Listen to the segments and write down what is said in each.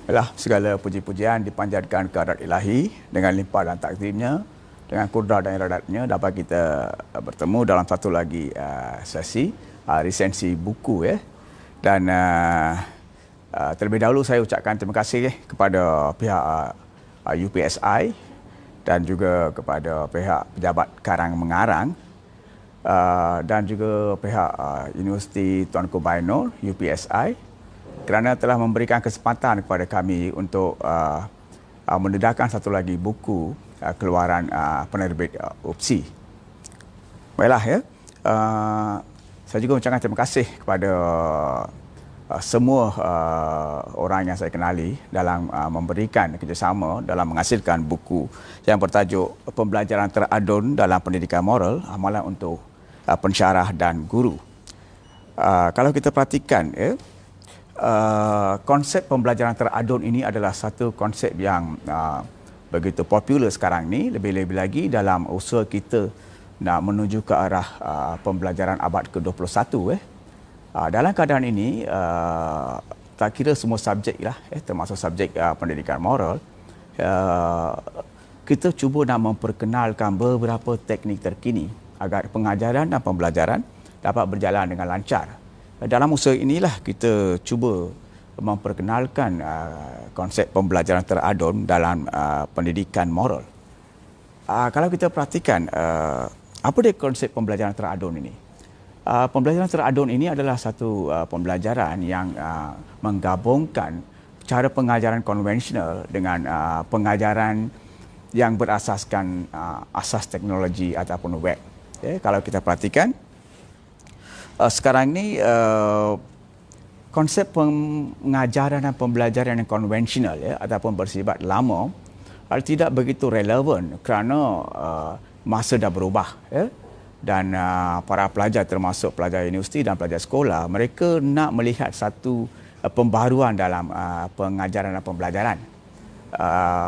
Yalah, segala puji-pujian dipanjatkan ke hadirat ilahi dengan limpah dan takdirnya, dengan kudrat dan iradatnya dapat kita bertemu dalam satu lagi sesi resensi buku ya. Dan terlebih dahulu saya ucapkan terima kasih kepada pihak UPSI dan juga kepada pihak pejabat karang mengarang dan juga pihak Universiti Tuanku Bainur UPSI kerana telah memberikan kesempatan kepada kami untuk mendedahkan satu lagi buku keluaran penerbit UPSI. Baiklah ya, saya juga mengucapkan terima kasih kepada semua orang yang saya kenali dalam memberikan kerjasama dalam menghasilkan buku yang bertajuk Pembelajaran Teradun dalam Pendidikan Moral, Amalan untuk Pensyarah dan Guru. Kalau kita perhatikan ya, konsep pembelajaran teradun ini adalah satu konsep yang begitu popular sekarang ni, lebih-lebih lagi dalam usaha kita nak menuju ke arah pembelajaran abad ke-21. Dalam keadaan ini, tak kira semua subjek lah, termasuk subjek pendidikan moral, kita cuba nak memperkenalkan beberapa teknik terkini agar pengajaran dan pembelajaran dapat berjalan dengan lancar. Dalam usaha inilah kita cuba memperkenalkan konsep pembelajaran teradun dalam pendidikan moral. Kalau kita perhatikan, apa dia konsep pembelajaran teradun ini? Pembelajaran teradun ini adalah satu pembelajaran yang menggabungkan cara pengajaran konvensional dengan pengajaran yang berasaskan asas teknologi ataupun web. Kalau kita perhatikan, sekarang ni konsep pengajaran dan pembelajaran yang konvensional ataupun bersifat lama tidak begitu relevan kerana masa dah berubah dan para pelajar termasuk pelajar universiti dan pelajar sekolah, mereka nak melihat satu pembaruan dalam pengajaran dan pembelajaran.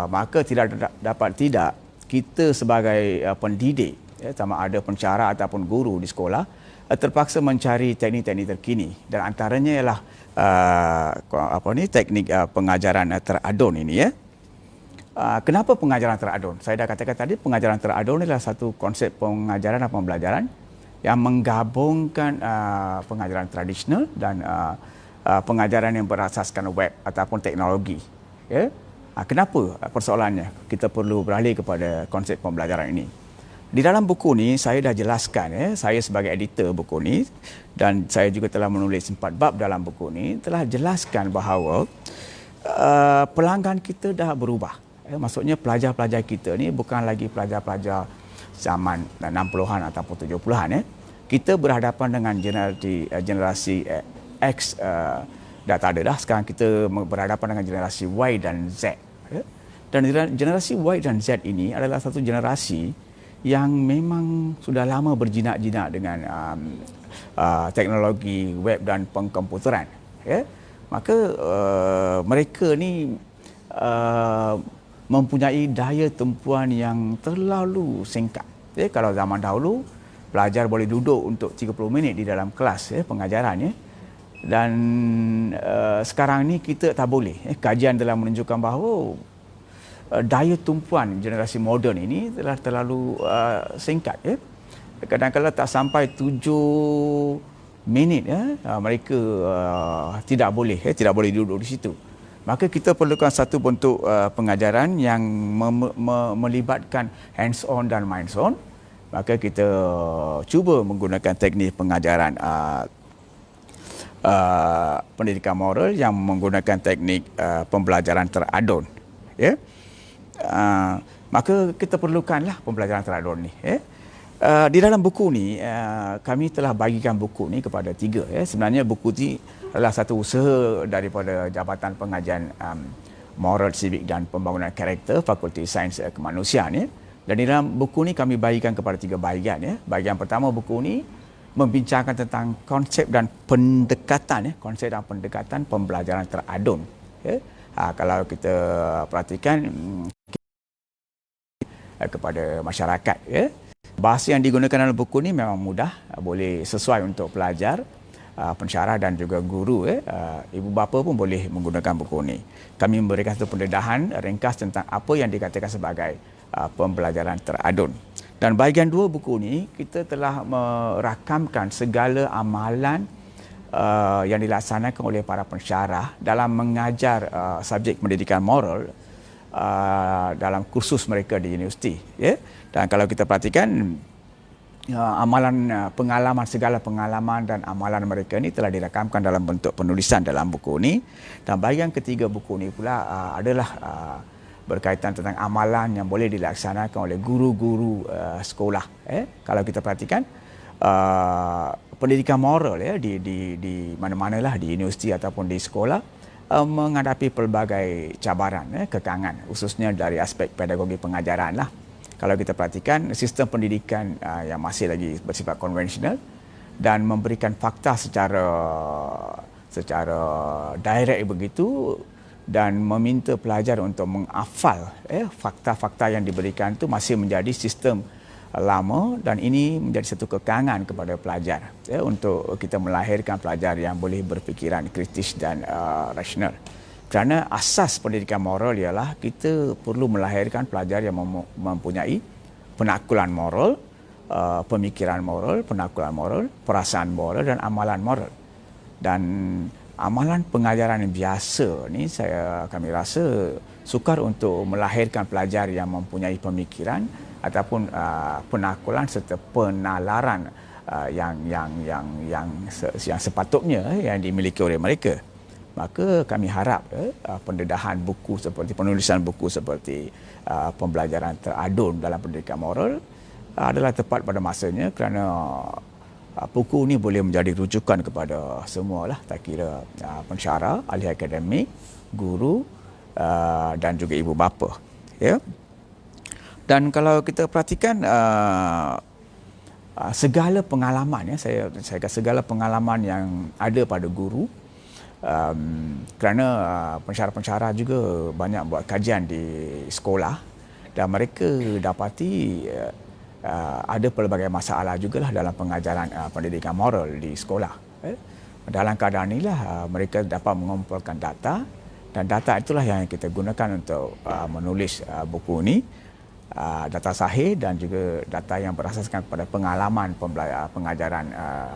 Maka tidak dapat tidak kita sebagai pendidik, sama ada pensyarah ataupun guru di sekolah, terpaksa mencari teknik-teknik terkini dan antaranya ialah teknik pengajaran teradun ini . Kenapa pengajaran teradun? Saya dah katakan tadi, pengajaran teradun adalah satu konsep pengajaran dan pembelajaran yang menggabungkan pengajaran tradisional dan pengajaran yang berasaskan web ataupun teknologi. Kenapa persoalannya kita perlu beralih kepada konsep pembelajaran ini? Di dalam buku ni saya dah jelaskan, saya sebagai editor buku ni dan saya juga telah menulis 4 bab dalam buku ni, telah jelaskan bahawa pelanggan kita dah berubah. Maksudnya pelajar-pelajar kita ni bukan lagi pelajar-pelajar zaman 60-an ataupun 70-an. Kita berhadapan dengan generasi X dah tak ada dah. Sekarang kita berhadapan dengan generasi Y dan Z. Dan generasi Y dan Z ini adalah satu generasi yang memang sudah lama berjinak-jinak dengan teknologi web dan pengkomputeran. Maka mereka ni mempunyai daya tempuan yang terlalu singkat. Kalau zaman dahulu, pelajar boleh duduk untuk 30 minit di dalam kelas pengajaran. Dan sekarang ni kita tak boleh. Kajian telah menunjukkan bahawa daya tumpuan generasi moden ini telah terlalu singkat. Kadang-kadang tak sampai 7 minit mereka tidak boleh duduk di situ. Maka kita perlukan satu bentuk pengajaran yang melibatkan hands on dan minds on. Maka kita cuba menggunakan teknik pengajaran pendidikan moral yang menggunakan teknik pembelajaran teradun. Maka kita perlukanlah pembelajaran teradun ni. Di dalam buku ni, kami telah bagikan buku ni kepada 3. Sebenarnya buku ni adalah satu usaha daripada Jabatan Pengajian Moral, Civic dan Pembangunan Karakter Fakulti Sains Kemanusiaan. Dan di dalam buku ni kami bagikan kepada 3 bahagian. Bahagian pertama buku ni membincangkan tentang konsep dan pendekatan, pembelajaran teradun. Kalau kita perhatikan kepada masyarakat, bahasa yang digunakan dalam buku ni memang mudah, boleh sesuai untuk pelajar pensyarah dan juga guru, ibu bapa pun boleh menggunakan buku ini. Kami memberikan satu pendedahan ringkas tentang apa yang dikatakan sebagai pembelajaran teradun. Dan bahagian 2 buku ini, kita telah merakamkan segala amalan yang dilaksanakan oleh para pensyarah dalam mengajar subjek pendidikan moral dalam kursus mereka di universiti. Dan kalau kita perhatikan, amalan pengalaman, segala pengalaman dan amalan mereka ini telah dirakamkan dalam bentuk penulisan dalam buku ini. Dan bahagian ketiga buku ini pula adalah berkaitan tentang amalan yang boleh dilaksanakan oleh guru-guru sekolah. Kalau kita perhatikan, pendidikan moral di mana-manalah, di universiti ataupun di sekolah, menghadapi pelbagai cabaran, kekangan, khususnya dari aspek pedagogi pengajaran lah. Kalau kita perhatikan, sistem pendidikan yang masih lagi bersifat konvensional dan memberikan fakta secara direct begitu, dan meminta pelajar untuk menghafal fakta-fakta yang diberikan itu masih menjadi sistem lama, dan ini menjadi satu kekangan kepada pelajar untuk kita melahirkan pelajar yang boleh berfikiran kritis dan rasional. Kerana asas pendidikan moral ialah kita perlu melahirkan pelajar yang mempunyai penakulan moral, pemikiran moral, penakulan moral, perasaan moral dan amalan moral. Dan amalan pengajaran yang biasa ni kami rasa sukar untuk melahirkan pelajar yang mempunyai pemikiran ataupun penakulan serta penalaran yang sepatutnya yang dimiliki oleh mereka. Maka kami harap pendedahan buku seperti penulisan buku seperti pembelajaran teradun dalam pendidikan moral adalah tepat pada masanya, kerana buku ini boleh menjadi rujukan kepada semualah, tak kira pensyarah, ahli akademik, guru dan juga ibu bapa. Dan kalau kita perhatikan segala pengalaman, saya kata segala pengalaman yang ada pada guru, kerana pensyarah-pensyarah juga banyak buat kajian di sekolah dan mereka dapati ada pelbagai masalah jugalah dalam pengajaran pendidikan moral di sekolah. Dalam keadaan inilah mereka dapat mengumpulkan data, dan data itulah yang kita gunakan untuk menulis buku ini. Data sahih dan juga data yang berasaskan kepada pengalaman pengajaran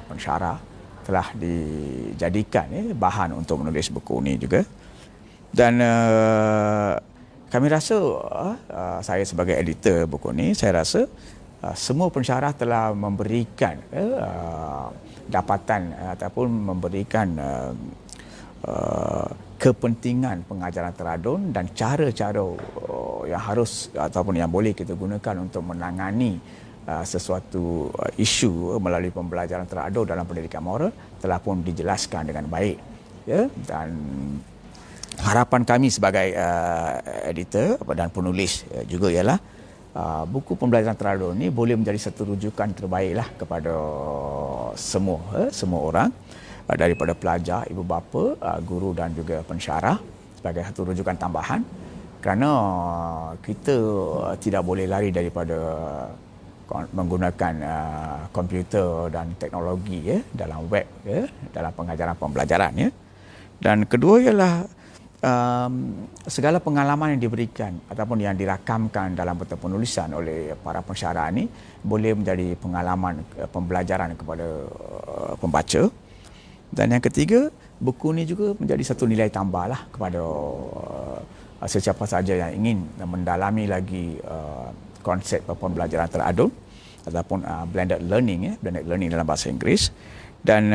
pensyarah telah dijadikan bahan untuk menulis buku ini juga. Dan kami rasa, saya sebagai editor buku ini, saya rasa semua pensyarah telah memberikan dapatan ataupun memberikan kepentingan pengajaran teradun dan cara-cara yang harus ataupun yang boleh kita gunakan untuk menangani sesuatu isu melalui pembelajaran teradun dalam pendidikan moral telah pun dijelaskan dengan baik. Dan harapan kami sebagai editor dan penulis juga ialah buku pembelajaran teradun ini boleh menjadi satu rujukan terbaiklah kepada semua orang, daripada pelajar, ibu bapa, guru dan juga pensyarah, sebagai satu rujukan tambahan, kerana kita tidak boleh lari daripada menggunakan komputer dan teknologi dalam web, dalam pengajaran pembelajaran. Dan kedua ialah segala pengalaman yang diberikan ataupun yang dirakamkan dalam bentuk penulisan oleh para pensyarah ini boleh menjadi pengalaman pembelajaran kepada pembaca. Dan yang ketiga, buku ini juga menjadi satu nilai tambahlah kepada sesiapa sahaja yang ingin mendalami lagi konsep pembelajaran teradun ataupun blended learning dalam bahasa Inggeris. Dan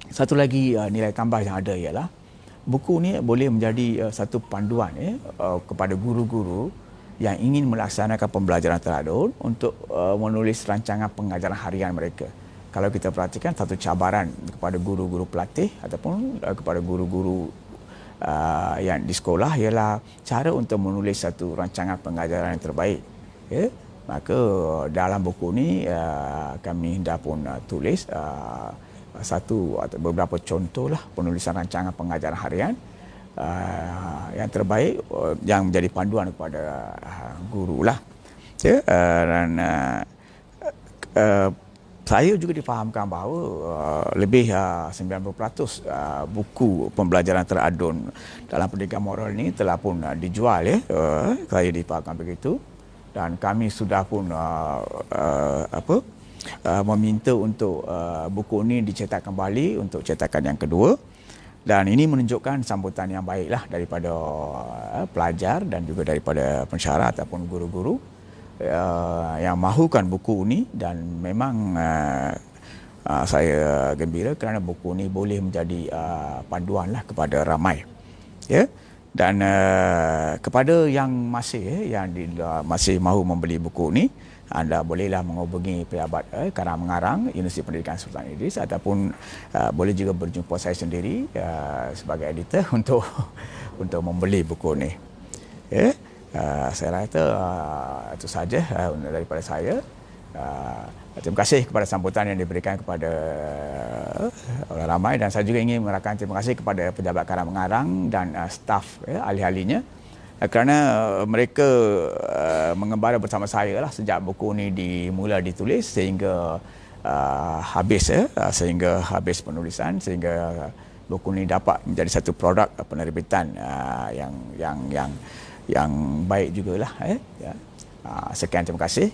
satu lagi nilai tambah yang ada ialah buku ini boleh menjadi satu panduan kepada guru-guru yang ingin melaksanakan pembelajaran teradun untuk menulis rancangan pengajaran harian mereka. Kalau kita perhatikan, satu cabaran kepada guru-guru pelatih ataupun kepada guru-guru yang di sekolah ialah cara untuk menulis satu rancangan pengajaran yang terbaik. Maka dalam buku ini kami hendak pun tulis satu atau beberapa contohlah penulisan rancangan pengajaran harian yang terbaik yang menjadi panduan kepada guru lah. Dan Saya juga difahamkan bahawa lebih 90% buku pembelajaran teradun dalam pendidikan moral ini telah pun dijual ya. Saya difahamkan begitu, dan kami sudah pun meminta untuk buku ini dicetak kembali untuk cetakan yang kedua, dan ini menunjukkan sambutan yang baiklah daripada pelajar dan juga daripada pensyarah ataupun guru-guru yang mahukan buku ini. Dan memang saya gembira kerana buku ini boleh menjadi panduan lah kepada ramai ya. Dan kepada yang masih mahu membeli buku ini, anda bolehlah menghubungi pejabat Karang Mengarang Universiti Pendidikan Sultan Idris, ataupun boleh juga berjumpa saya sendiri sebagai editor untuk membeli buku ini ya. Saya rasa itu saja daripada saya. Terima kasih kepada sambutan yang diberikan kepada oleh ramai, dan saya juga ingin merakamkan terima kasih kepada pejabat Karang Mengarang dan staf ahli-ahlinya kerana mereka mengembara bersama saya lah sejak buku ini dimula ditulis sehingga habis penulisan, sehingga buku ini dapat menjadi satu produk penerbitan yang baik jugalah. Sekian, terima kasih.